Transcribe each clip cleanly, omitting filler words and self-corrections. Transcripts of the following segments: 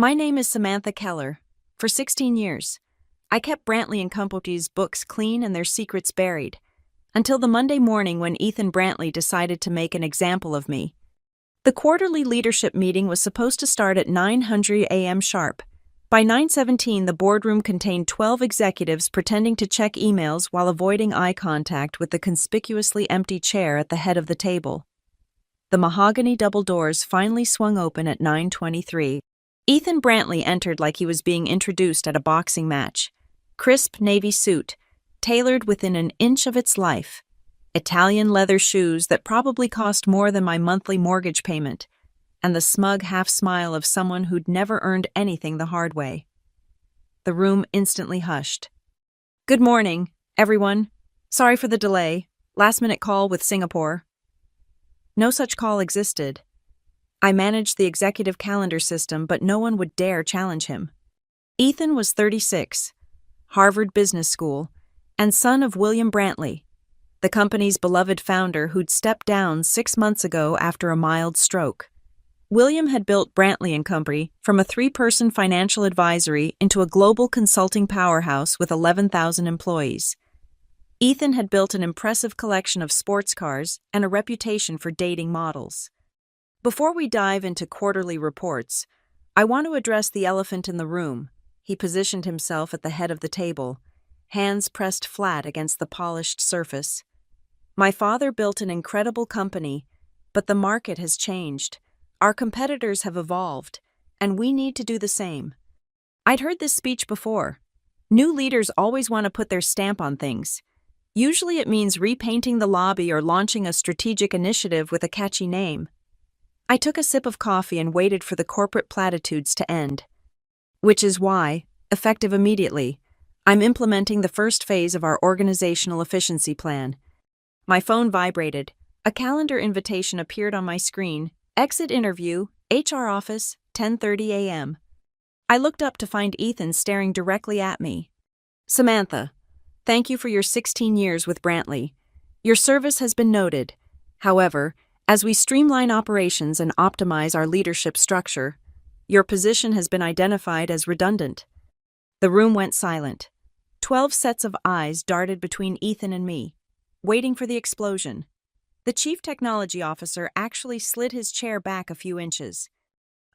My name is Samantha Keller. For 16 years, I kept Brantley and Company's books clean and their secrets buried, until the Monday morning when Ethan Brantley decided to make an example of me. The quarterly leadership meeting was supposed to start at 9:00 a.m. sharp. By 9:17, the boardroom contained 12 executives pretending to check emails while avoiding eye contact with the conspicuously empty chair at the head of the table. The mahogany double doors finally swung open at 9:23. Ethan Brantley entered like he was being introduced at a boxing match. Crisp navy suit, tailored within an inch of its life. Italian leather shoes that probably cost more than my monthly mortgage payment, and the smug half-smile of someone who'd never earned anything the hard way. The room instantly hushed. "Good morning, everyone. Sorry for the delay. Last-minute call with Singapore." No such call existed. I managed the executive calendar system, but no one would dare challenge him. Ethan was 36, Harvard Business School, and son of William Brantley, the company's beloved founder who'd stepped down 6 months ago after a mild stroke. William had built Brantley and Company from a 3-person financial advisory into a global consulting powerhouse with 11,000 employees. Ethan had built an impressive collection of sports cars and a reputation for dating models. Before we dive into quarterly reports, I want to address the elephant in the room. He positioned himself at the head of the table, hands pressed flat against the polished surface. My father built an incredible company, but the market has changed. Our competitors have evolved, and we need to do the same. I'd heard this speech before. New leaders always want to put their stamp on things. Usually it means repainting the lobby or launching a strategic initiative with a catchy name. I took a sip of coffee and waited for the corporate platitudes to end. Which is why, effective immediately, I'm implementing the first phase of our organizational efficiency plan. My phone vibrated. A calendar invitation appeared on my screen. Exit interview, HR office, 10:30 a.m. I looked up to find Ethan staring directly at me. "Samantha, thank you for your 16 years with Brantley. Your service has been noted. However, as we streamline operations and optimize our leadership structure, your position has been identified as redundant." The room went silent. 12 sets of eyes darted between Ethan and me, waiting for the explosion. The chief technology officer actually slid his chair back a few inches.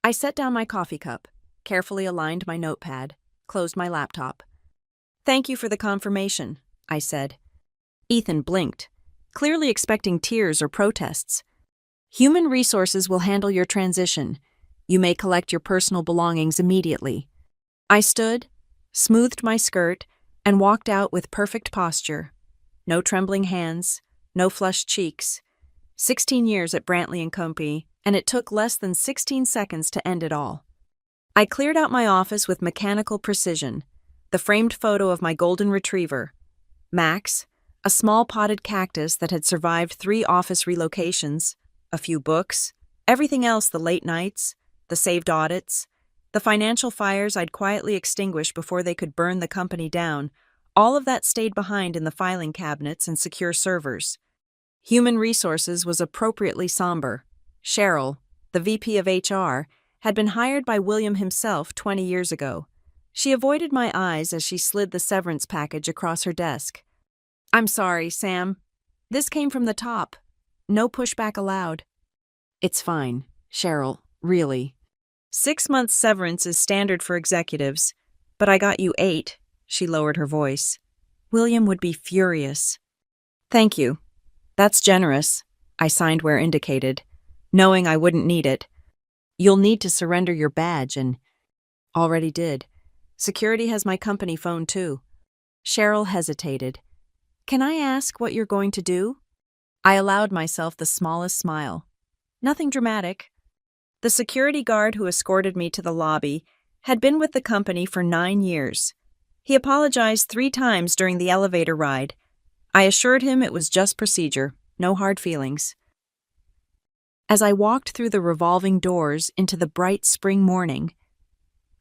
I set down my coffee cup, carefully aligned my notepad, closed my laptop. "Thank you for the confirmation," I said. Ethan blinked, clearly expecting tears or protests. "Human resources will handle your transition. You may collect your personal belongings immediately." I stood, smoothed my skirt, and walked out with perfect posture. No trembling hands, no flushed cheeks. 16 years at Brantley & Company, and it took less than 16 seconds to end it all. I cleared out my office with mechanical precision. The framed photo of my golden retriever, Max, a small potted cactus that had survived 3 office relocations, a few books, everything else, the late nights, the saved audits, the financial fires I'd quietly extinguished before they could burn the company down, all of that stayed behind in the filing cabinets and secure servers. Human resources was appropriately somber. Cheryl, the VP of HR, had been hired by William himself 20 years ago. She avoided my eyes as she slid the severance package across her desk. "I'm sorry, Sam. This came from the top. No pushback allowed." "It's fine, Cheryl, really. 6 months severance is standard for executives, but I got you 8, she lowered her voice. "William would be furious." "Thank you. That's generous." I signed where indicated, knowing I wouldn't need it. "You'll need to surrender your badge and—" "Already did. Security has my company phone too." Cheryl hesitated. "Can I ask what you're going to do?" I allowed myself the smallest smile. "Nothing dramatic." The security guard who escorted me to the lobby had been with the company for 9 years. He apologized 3 times during the elevator ride. I assured him it was just procedure, no hard feelings. As I walked through the revolving doors into the bright spring morning,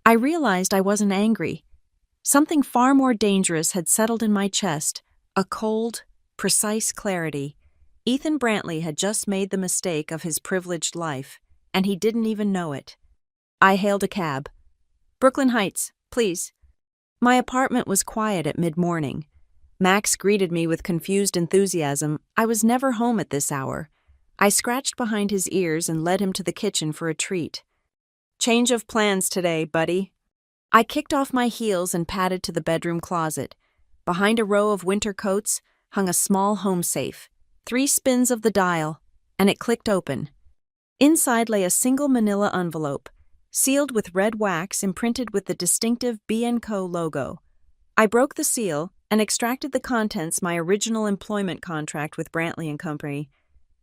I realized I wasn't angry. Something far more dangerous had settled in my chest, a cold, precise clarity. Ethan Brantley had just made the mistake of his privileged life, and he didn't even know it. I hailed a cab, Brooklyn Heights, please. My apartment was quiet at mid-morning. Max greeted me with confused enthusiasm. I was never home at this hour. I scratched behind his ears and led him to the kitchen for a treat. Change of plans today, buddy. I kicked off my heels and padded to the bedroom closet. Behind a row of winter coats hung a small home safe. 3 spins of the dial, and it clicked open. Inside lay a single manila envelope, sealed with red wax imprinted with the distinctive B&Co logo. I broke the seal and extracted the contents: my original employment contract with Brantley & Company,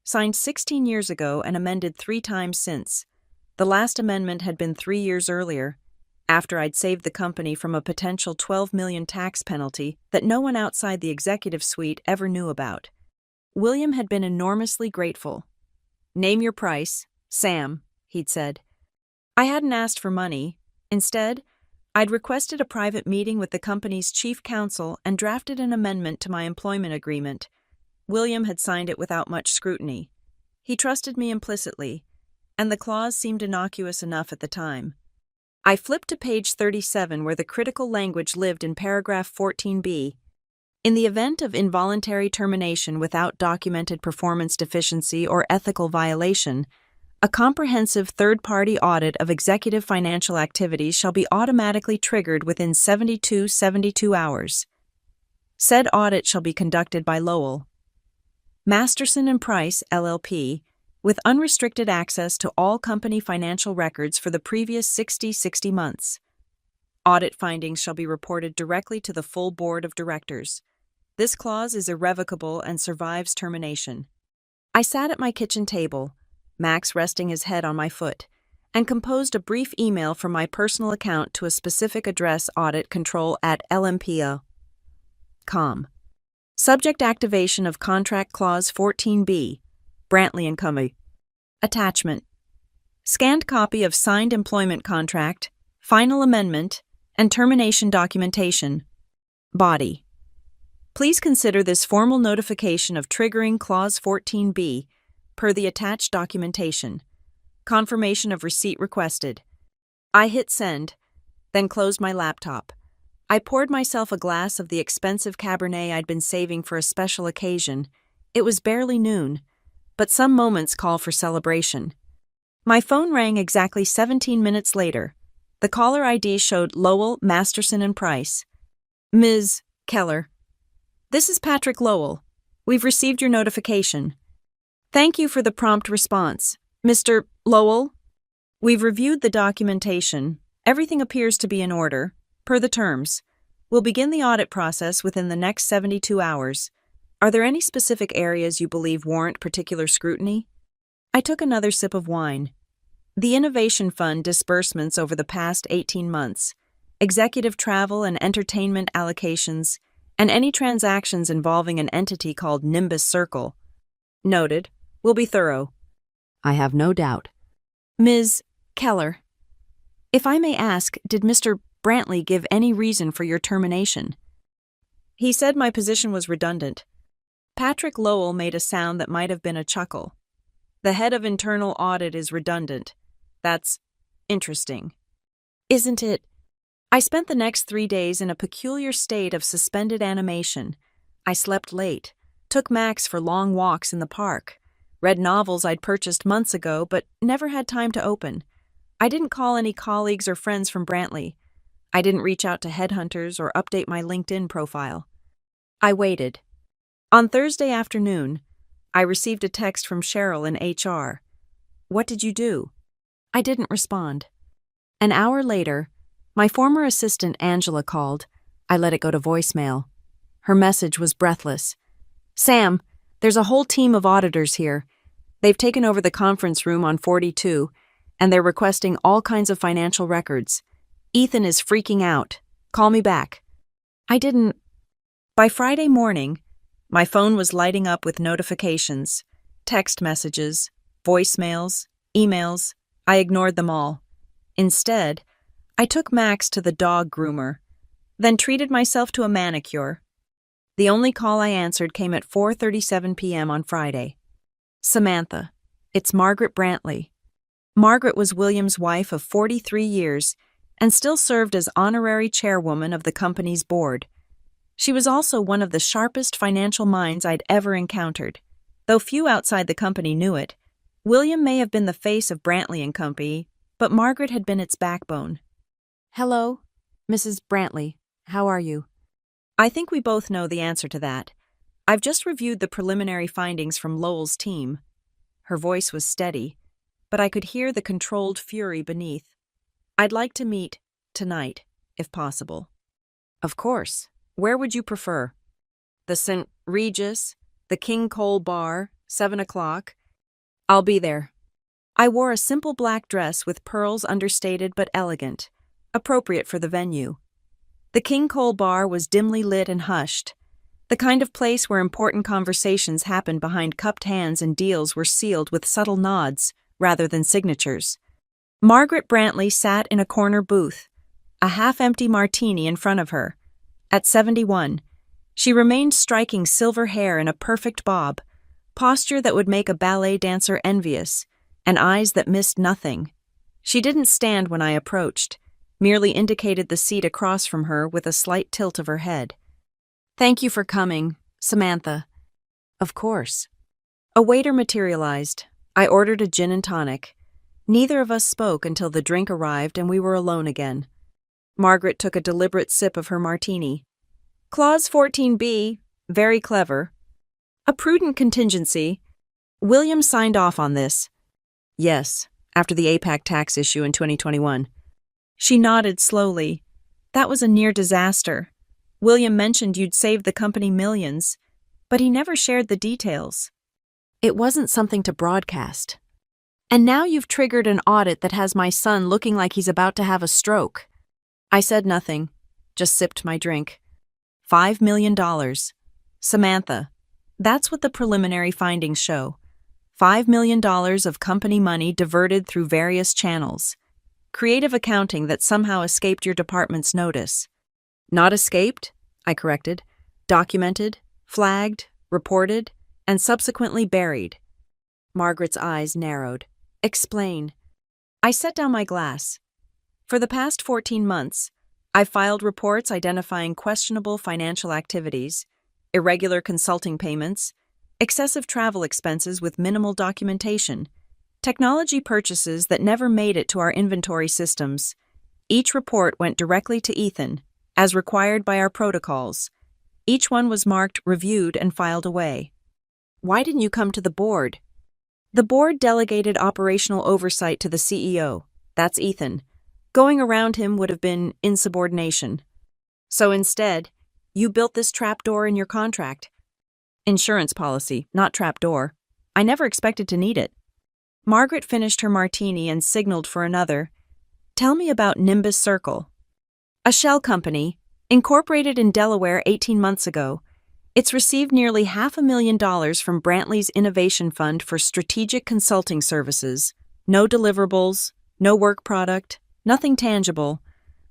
signed 16 years ago and amended 3 times since. The last amendment had been 3 years earlier, after I'd saved the company from a potential $12 million tax penalty that no one outside the executive suite ever knew about. William had been enormously grateful. "Name your price, Sam," he'd said. I hadn't asked for money. Instead, I'd requested a private meeting with the company's chief counsel and drafted an amendment to my employment agreement. William had signed it without much scrutiny. He trusted me implicitly, and the clause seemed innocuous enough at the time. I flipped to page 37, where the critical language lived in paragraph 14b. In the event of involuntary termination without documented performance deficiency or ethical violation, a comprehensive third-party audit of executive financial activities shall be automatically triggered within 72 hours. Said audit shall be conducted by Lowell, Masterson & Price, LLP, with unrestricted access to all company financial records for the previous 60 months. Audit findings shall be reported directly to the full board of directors. This clause is irrevocable and survives termination. I sat at my kitchen table, Max resting his head on my foot, and composed a brief email from my personal account to a specific address: auditcontrol@lmpo.com. Subject: activation of contract clause 14b, Brantley & Company. Attachment: scanned copy of signed employment contract, final amendment, and termination documentation. Body: please consider this formal notification of triggering clause 14b per the attached documentation. Confirmation of receipt requested. I hit send, then closed my laptop. I poured myself a glass of the expensive Cabernet I'd been saving for a special occasion. It was barely noon, but some moments call for celebration. My phone rang exactly 17 minutes later. The caller ID showed Lowell, Masterson & Price. "Ms. Keller, this is Patrick Lowell. We've received your notification. Thank you for the prompt response. Mr. Lowell, we've reviewed the documentation. Everything appears to be in order, per the terms. We'll begin the audit process within the next 72 hours. Are there any specific areas you believe warrant particular scrutiny?" I took another sip of wine. The Innovation Fund disbursements over the past 18 months, executive travel and entertainment allocations, and any transactions involving an entity called Nimbus Circle. Noted. Will be thorough. I have no doubt. Ms. Keller, if I may ask, did Mr. Brantley give any reason for your termination? He said my position was redundant. Patrick Lowell made a sound that might have been a chuckle. The head of internal audit is redundant. That's interesting. Isn't it? I spent the next 3 days in a peculiar state of suspended animation. I slept late, took Max for long walks in the park, read novels I'd purchased months ago but never had time to open. I didn't call any colleagues or friends from Brantley. I didn't reach out to headhunters or update my LinkedIn profile. I waited. On Thursday afternoon, I received a text from Cheryl in HR. "What did you do?" I didn't respond. An hour later, my former assistant Angela called. I let it go to voicemail. Her message was breathless. "Sam, there's a whole team of auditors here. They've taken over the conference room on 42, and they're requesting all kinds of financial records. Ethan is freaking out. Call me back." I didn't. By Friday morning, my phone was lighting up with notifications, text messages, voicemails, emails. I ignored them all. Instead, I took Max to the dog groomer, then treated myself to a manicure. The only call I answered came at 4:37 p.m. on Friday. "Samantha, it's Margaret Brantley." Margaret was William's wife of 43 years and still served as honorary chairwoman of the company's board. She was also one of the sharpest financial minds I'd ever encountered. Though few outside the company knew it, William may have been the face of Brantley and Company, but Margaret had been its backbone. "Hello, Mrs. Brantley. How are you?" I think we both know the answer to that. I've just reviewed the preliminary findings from Lowell's team. Her voice was steady, but I could hear the controlled fury beneath. "I'd like to meet tonight, if possible." "Of course. Where would you prefer?" "The St. Regis, the King Cole Bar, 7 o'clock. I'll be there." I wore a simple black dress with pearls understated but elegant, appropriate for the venue. The King Cole Bar was dimly lit and hushed, the kind of place where important conversations happened behind cupped hands and deals were sealed with subtle nods rather than signatures. Margaret Brantley sat in a corner booth, a half-empty martini in front of her. At 71, she remained striking silver hair in a perfect bob, posture that would make a ballet dancer envious, and eyes that missed nothing. She didn't stand when I approached, merely indicated the seat across from her with a slight tilt of her head. "Thank you for coming, Samantha." "Of course." A waiter materialized. I ordered a gin and tonic. Neither of us spoke until the drink arrived and we were alone again. Margaret took a deliberate sip of her martini. "Clause 14b, very clever. A prudent contingency. William signed off on this." "Yes, after the APAC tax issue in 2021. She nodded slowly. "That was a near disaster. William mentioned you'd saved the company millions, but he never shared the details. It wasn't something to broadcast. And now you've triggered an audit that has my son looking like he's about to have a stroke." I said nothing, just sipped my drink. $5 million. Samantha, that's what the preliminary findings show. $5 million of company money diverted through various channels. Creative accounting that somehow escaped your department's notice. Not escaped, I corrected. Documented, flagged, reported, and subsequently buried. Margaret's eyes narrowed. "Explain." I set down my glass. For the past 14 months, I've filed reports identifying questionable financial activities, irregular consulting payments, excessive travel expenses with minimal documentation, technology purchases that never made it to our inventory systems. Each report went directly to Ethan, as required by our protocols. Each one was marked, reviewed, and filed away. "Why didn't you come to the board?" "The board delegated operational oversight to the CEO. That's Ethan. Going around him would have been insubordination. So instead, you built this trapdoor in your contract." "Insurance policy, not trapdoor. I never expected to need it." Margaret finished her martini and signaled for another. "Tell me about Nimbus Circle." "A shell company, incorporated in Delaware 18 months ago. It's received nearly $500,000 from Brantley's Innovation Fund for strategic consulting services. No deliverables, no work product, nothing tangible.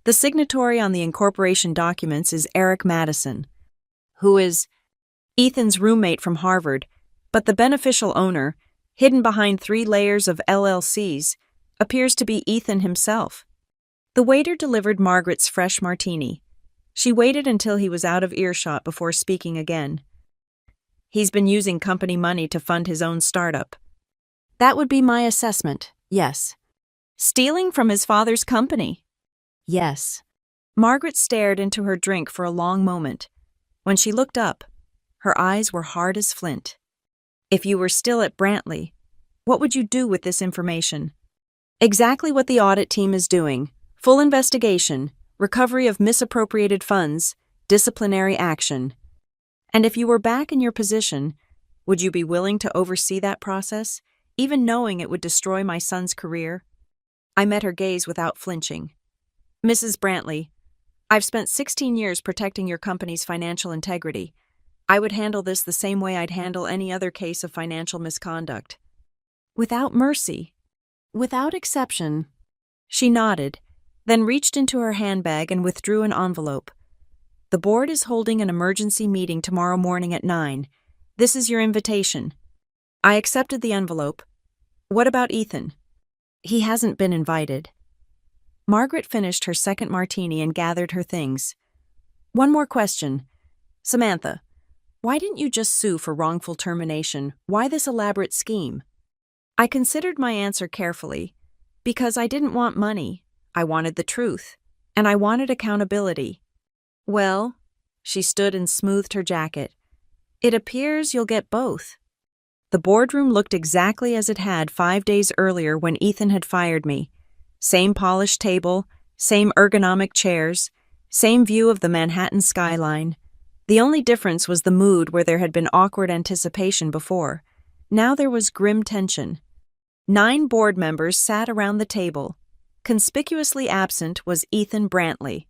The signatory on the incorporation documents is Eric Madison, who is Ethan's roommate from Harvard, but the beneficial owner, hidden behind 3 layers of LLCs, appears to be Ethan himself." The waiter delivered Margaret's fresh martini. She waited until he was out of earshot before speaking again. "He's been using company money to fund his own startup." "That would be my assessment, yes." "Stealing from his father's company?" "Yes." Margaret stared into her drink for a long moment. When she looked up, her eyes were hard as flint. "If you were still at Brantley, what would you do with this information?" "Exactly what the audit team is doing. Full investigation, recovery of misappropriated funds, disciplinary action." "And if you were back in your position, would you be willing to oversee that process, even knowing it would destroy my son's career?" I met her gaze without flinching. "Mrs. Brantley, I've spent 16 years protecting your company's financial integrity. I would handle this the same way I'd handle any other case of financial misconduct. Without mercy. Without exception." She nodded, then reached into her handbag and withdrew an envelope. "The board is holding an emergency meeting tomorrow morning at 9. This is your invitation." I accepted the envelope. "What about Ethan?" "He hasn't been invited." Margaret finished her second martini and gathered her things. One more question. Samantha, why didn't you just sue for wrongful termination? Why this elaborate scheme? I considered my answer carefully. Because I didn't want money. I wanted the truth. And I wanted accountability. Well, she stood and smoothed her jacket. It appears you'll get both. The boardroom looked exactly as it had 5 days earlier when Ethan had fired me. Same polished table, same ergonomic chairs, same view of the Manhattan skyline. The only difference was the mood where there had been awkward anticipation before. Now there was grim tension. 9 board members sat around the table. Conspicuously absent was Ethan Brantley.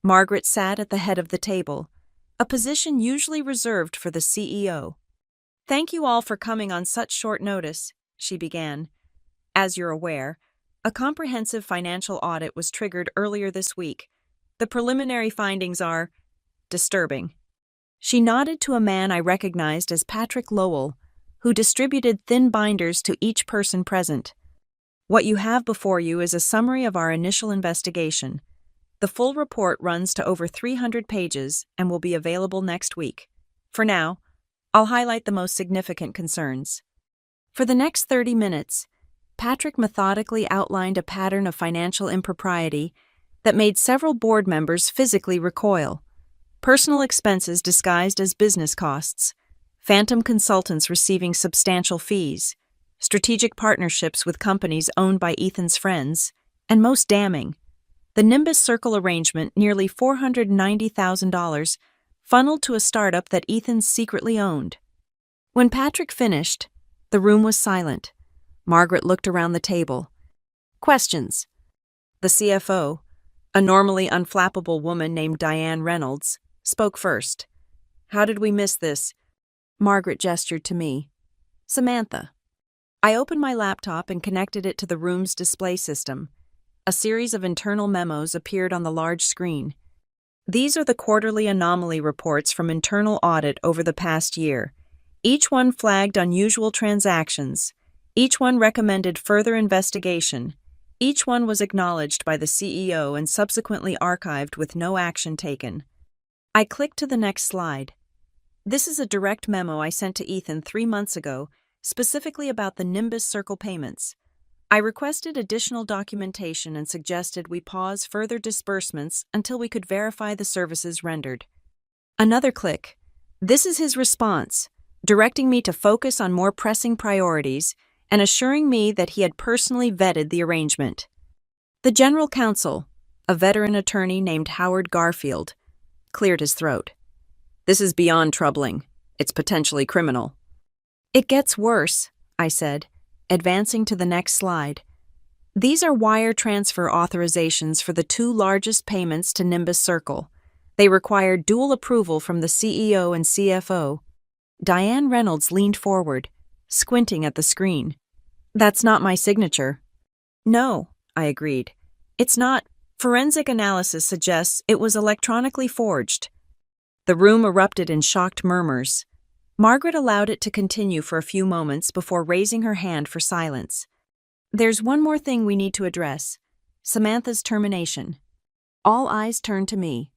Margaret sat at the head of the table, a position usually reserved for the CEO. Thank you all for coming on such short notice, she began. As you're aware, a comprehensive financial audit was triggered earlier this week. The preliminary findings are disturbing. She nodded to a man I recognized as Patrick Lowell, who distributed thin binders to each person present. What you have before you is a summary of our initial investigation. The full report runs to over 300 pages and will be available next week. For now, I'll highlight the most significant concerns. For the next 30 minutes, Patrick methodically outlined a pattern of financial impropriety that made several board members physically recoil. Personal expenses disguised as business costs, phantom consultants receiving substantial fees, strategic partnerships with companies owned by Ethan's friends, and most damning, the Nimbus Circle arrangement, nearly $490,000, funneled to a startup that Ethan secretly owned. When Patrick finished, the room was silent. Margaret looked around the table. Questions. The CFO, a normally unflappable woman named Diane Reynolds, spoke first. How did we miss this? Margaret gestured to me. Samantha. I opened my laptop and connected it to the room's display system. A series of internal memos appeared on the large screen. These are the quarterly anomaly reports from internal audit over the past year. Each one flagged unusual transactions. Each one recommended further investigation. Each one was acknowledged by the CEO and subsequently archived with no action taken. I clicked to the next slide. This is a direct memo I sent to Ethan 3 months ago, specifically about the Nimbus Circle payments. I requested additional documentation and suggested we pause further disbursements until we could verify the services rendered. Another click. This is his response, directing me to focus on more pressing priorities and assuring me that he had personally vetted the arrangement. The General Counsel, a veteran attorney named Howard Garfield, cleared his throat. This is beyond troubling. It's potentially criminal. It gets worse, I said, advancing to the next slide. These are wire transfer authorizations for the 2 largest payments to Nimbus Circle. They require dual approval from the CEO and CFO. Diane Reynolds leaned forward, squinting at the screen. That's not my signature. No, I agreed. It's not. Forensic analysis suggests it was electronically forged. The room erupted in shocked murmurs. Margaret allowed it to continue for a few moments before raising her hand for silence. There's one more thing we need to address. Samantha's termination. All eyes turned to me.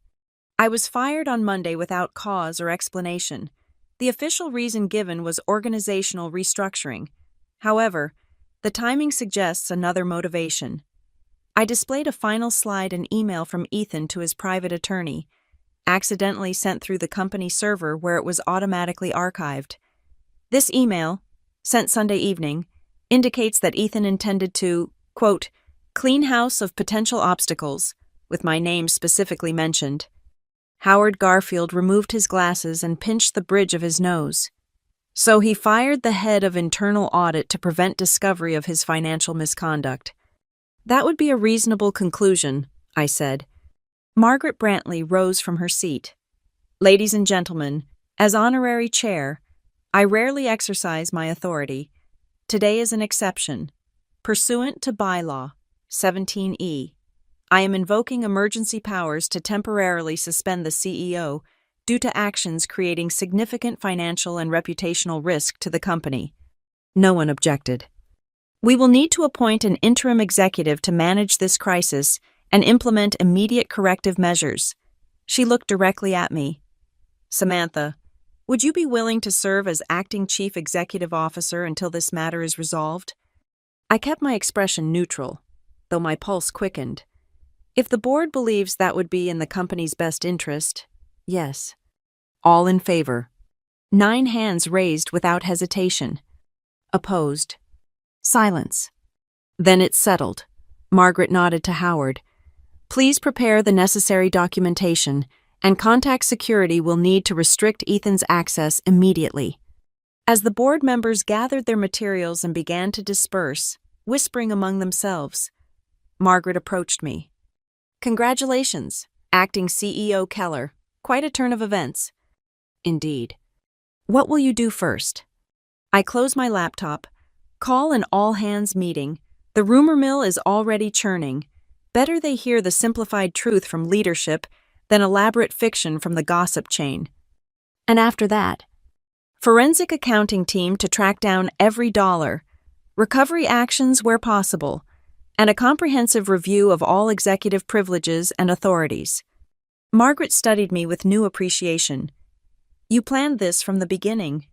I was fired on Monday without cause or explanation. The official reason given was organizational restructuring. However, the timing suggests another motivation. I displayed a final slide and email from Ethan to his private attorney, accidentally sent through the company server where it was automatically archived. This email, sent Sunday evening, indicates that Ethan intended to, quote, clean house of potential obstacles, with my name specifically mentioned. Howard Garfield removed his glasses and pinched the bridge of his nose. So he fired the head of internal audit to prevent discovery of his financial misconduct. That would be a reasonable conclusion, I said. Margaret Brantley rose from her seat. Ladies and gentlemen, as honorary chair, I rarely exercise my authority. Today is an exception. Pursuant to Bylaw 17E, I am invoking emergency powers to temporarily suspend the CEO due to actions creating significant financial and reputational risk to the company. No one objected. We will need to appoint an interim executive to manage this crisis and implement immediate corrective measures. She looked directly at me. Samantha, would you be willing to serve as acting chief executive officer until this matter is resolved? I kept my expression neutral, though my pulse quickened. If the board believes that would be in the company's best interest, yes. All in favor. 9 hands raised without hesitation. Opposed. Silence. Then it's settled. Margaret nodded to Howard. Please prepare the necessary documentation, and contact security will need to restrict Ethan's access immediately. As the board members gathered their materials and began to disperse, whispering among themselves, Margaret approached me. Congratulations, Acting CEO Keller. Quite a turn of events. Indeed. What will you do first? I close my laptop. Call an all-hands meeting. The rumor mill is already churning. Better they hear the simplified truth from leadership than elaborate fiction from the gossip chain. And after that, forensic accounting team to track down every dollar, recovery actions where possible, and a comprehensive review of all executive privileges and authorities. Margaret studied me with new appreciation. You planned this from the beginning,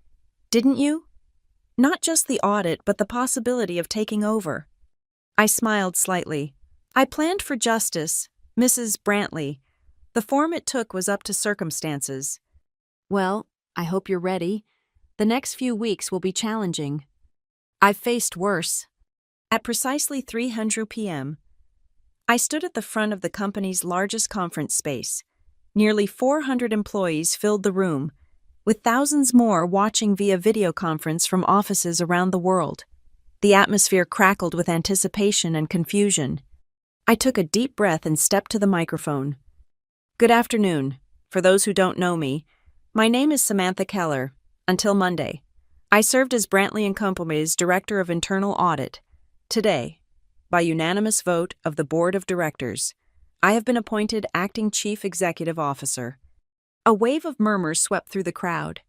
didn't you? Not just the audit, but the possibility of taking over. I smiled slightly. I planned for justice, Mrs. Brantley. The form it took was up to circumstances. Well, I hope you're ready. The next few weeks will be challenging. I've faced worse. At precisely 3:00 p.m., I stood at the front of the company's largest conference space. Nearly 400 employees filled the room, with thousands more watching via video conference from offices around the world. The atmosphere crackled with anticipation and confusion. I took a deep breath and stepped to the microphone. Good afternoon. For those who don't know me, my name is Samantha Keller. Until Monday, I served as Brantley & Company's Director of Internal Audit. Today, by unanimous vote of the Board of Directors, I have been appointed Acting Chief Executive Officer. A wave of murmurs swept through the crowd.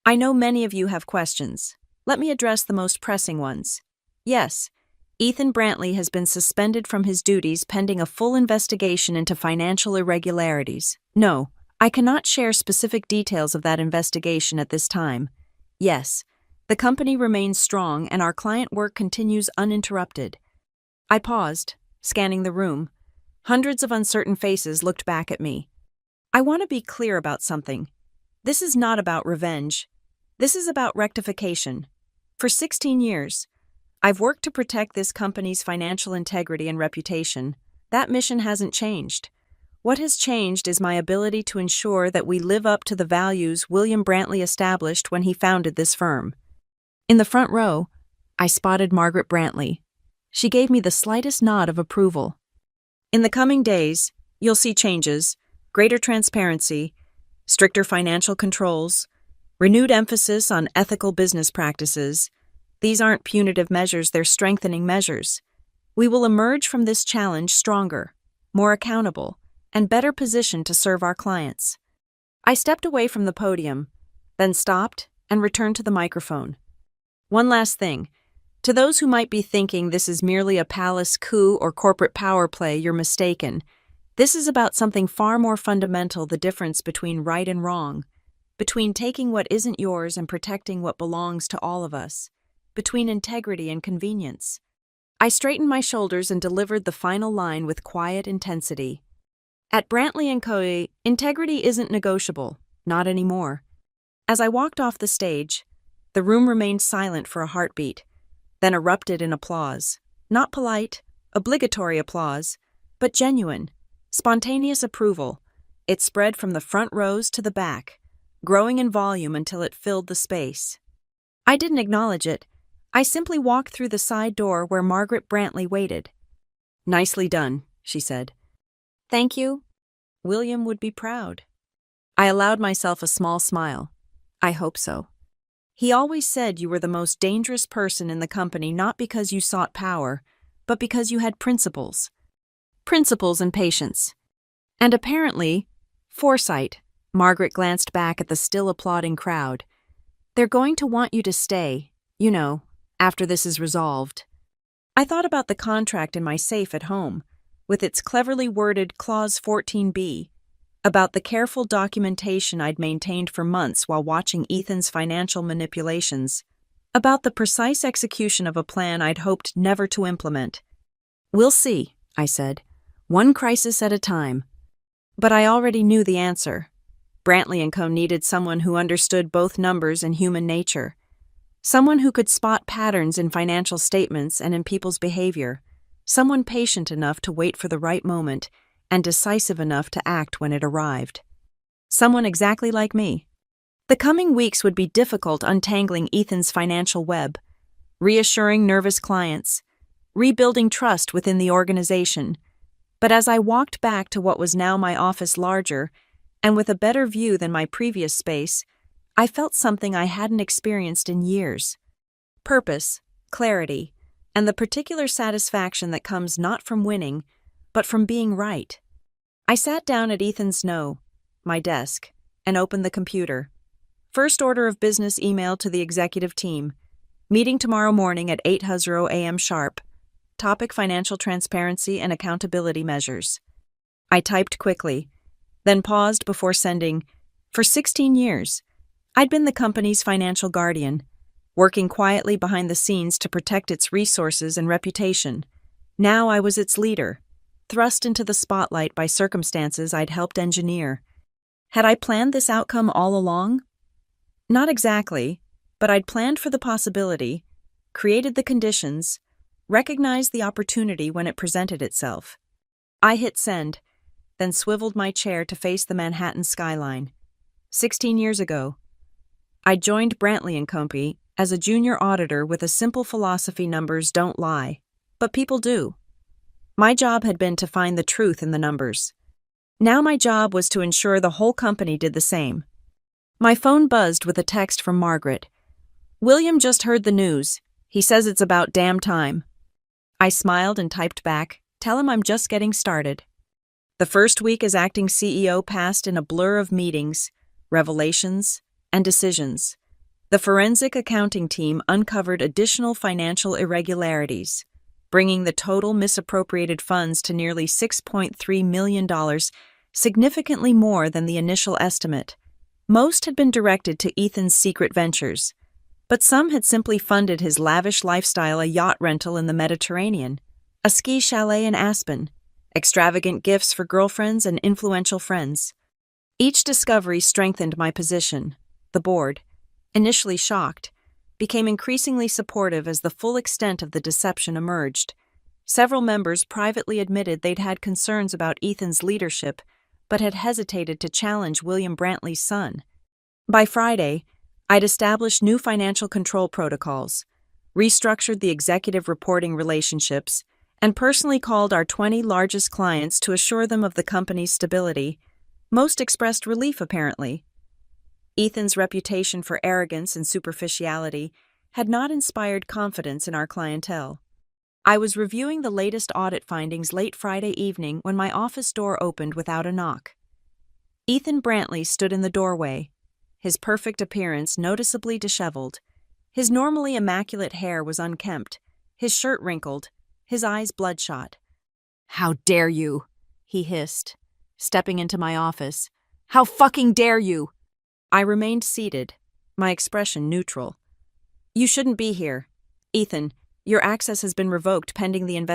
I know many of you have questions. Let me address the most pressing ones. Yes, Ethan Brantley has been suspended from his duties pending a full investigation into financial irregularities. No, I cannot share specific details of that investigation at this time. Yes, the company remains strong and our client work continues uninterrupted. I paused, scanning the room. Hundreds of uncertain faces looked back at me. I want to be clear about something. This is not about revenge. This is about rectification. For 16 years, I've worked to protect this company's financial integrity and reputation. That mission hasn't changed. What has changed is my ability to ensure that we live up to the values William Brantley established when he founded this firm. In the front row, I spotted Margaret Brantley. She gave me the slightest nod of approval. In the coming days, you'll see changes, greater transparency, stricter financial controls, renewed emphasis on ethical business practices. These aren't punitive measures, they're strengthening measures. We will emerge from this challenge stronger, more accountable, and better positioned to serve our clients. I stepped away from the podium, then stopped and returned to the microphone. One last thing. To those who might be thinking this is merely a palace coup or corporate power play, you're mistaken. This is about something far more fundamental, the difference between right and wrong, between taking what isn't yours and protecting what belongs to all of us, between integrity and convenience. I straightened my shoulders and delivered the final line with quiet intensity. At Brantley & Co., integrity isn't negotiable, not anymore. As I walked off the stage, the room remained silent for a heartbeat, then erupted in applause. Not polite, obligatory applause, but genuine, spontaneous approval. It spread from the front rows to the back, growing in volume until it filled the space. I didn't acknowledge it. I simply walked through the side door where Margaret Brantley waited. Nicely done, she said. Thank you. William would be proud. I allowed myself a small smile. I hope so. He always said you were the most dangerous person in the company, not because you sought power, but because you had principles. Principles and patience. And apparently, foresight. Margaret glanced back at the still applauding crowd. They're going to want you to stay, after this is resolved. I thought about the contract in my safe at home, with its cleverly worded Clause 14b, about the careful documentation I'd maintained for months while watching Ethan's financial manipulations, about the precise execution of a plan I'd hoped never to implement. "We'll see," I said, "one crisis at a time." But I already knew the answer. Brantley & Co. needed someone who understood both numbers and human nature. Someone who could spot patterns in financial statements and in people's behavior. Someone patient enough to wait for the right moment and decisive enough to act when it arrived. Someone exactly like me. The coming weeks would be difficult untangling Ethan's financial web, reassuring nervous clients, rebuilding trust within the organization. But as I walked back to what was now my office larger, and with a better view than my previous space, I felt something I hadn't experienced in years. Purpose, clarity, and the particular satisfaction that comes not from winning, but from being right. I sat down at Ethan's my desk, and opened the computer. First order of business email to the executive team. Meeting tomorrow morning at 8:00 a.m. sharp. Topic: financial transparency and accountability measures. I typed quickly, then paused before sending. For 16 years, I'd been the company's financial guardian, working quietly behind the scenes to protect its resources and reputation. Now I was its leader, thrust into the spotlight by circumstances I'd helped engineer. Had I planned this outcome all along? Not exactly, but I'd planned for the possibility, created the conditions, recognized the opportunity when it presented itself. I hit send, then swiveled my chair to face the Manhattan skyline. 16 years ago, I joined Brantley & Company as a junior auditor with a simple philosophy: numbers don't lie, but people do. My job had been to find the truth in the numbers. Now my job was to ensure the whole company did the same. My phone buzzed with a text from Margaret. "William just heard the news. He says it's about damn time." I smiled and typed back, "Tell him I'm just getting started." The first week as acting CEO passed in a blur of meetings, revelations, and decisions. The forensic accounting team uncovered additional financial irregularities, bringing the total misappropriated funds to nearly $6.3 million, significantly more than the initial estimate. Most had been directed to Ethan's secret ventures, but some had simply funded his lavish lifestyle: a yacht rental in the Mediterranean, a ski chalet in Aspen, extravagant gifts for girlfriends and influential friends. Each discovery strengthened my position. The board, initially shocked, became increasingly supportive as the full extent of the deception emerged. Several members privately admitted they'd had concerns about Ethan's leadership, but had hesitated to challenge William Brantley's son. By Friday, I'd established new financial control protocols, restructured the executive reporting relationships, and personally called our 20 largest clients to assure them of the company's stability. Most expressed relief, apparently. Ethan's reputation for arrogance and superficiality had not inspired confidence in our clientele. I was reviewing the latest audit findings late Friday evening when my office door opened without a knock. Ethan Brantley stood in the doorway, his perfect appearance noticeably disheveled. His normally immaculate hair was unkempt, his shirt wrinkled, his eyes bloodshot. "How dare you?" he hissed, stepping into my office. "How fucking dare you?" I remained seated, my expression neutral. "You shouldn't be here. Ethan, your access has been revoked pending the investigation."